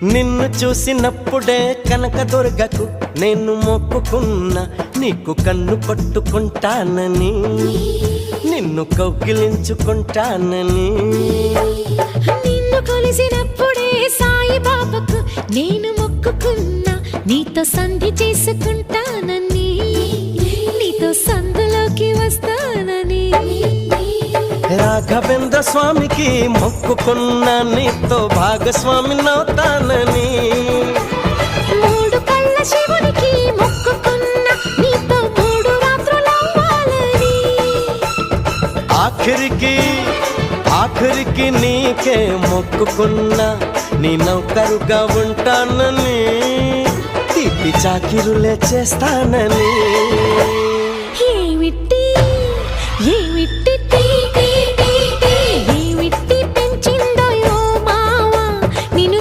నిన్ను చూసినప్పుడే కనకదుర్గకు నేను మొక్కుకున్నా, నీకు కన్ను పట్టుకుంటానని, నిన్ను కౌగిలించుకుంటానని. నిన్ను కొలిసినప్పుడే సాయిబాబాకు నేను మొక్కుకున్నా, నీతో సంధి చేసుకుంటానని, నీతో సందులోకి వస్తానని. రాఘవేంద్ర స్వామికి మొక్కుకున్నా, నీతో భాగస్వామి నవుతానని. మూడు కళ్ళ శివునికి మొక్కుకున్నా, నీతో 3 రాత్రులవ్వాలని. ఆఖరికి నీకే మొక్కుకున్నా, నీ నౌకరుగా ఉంటానని, తీపి చాకిరులే చేస్తానని.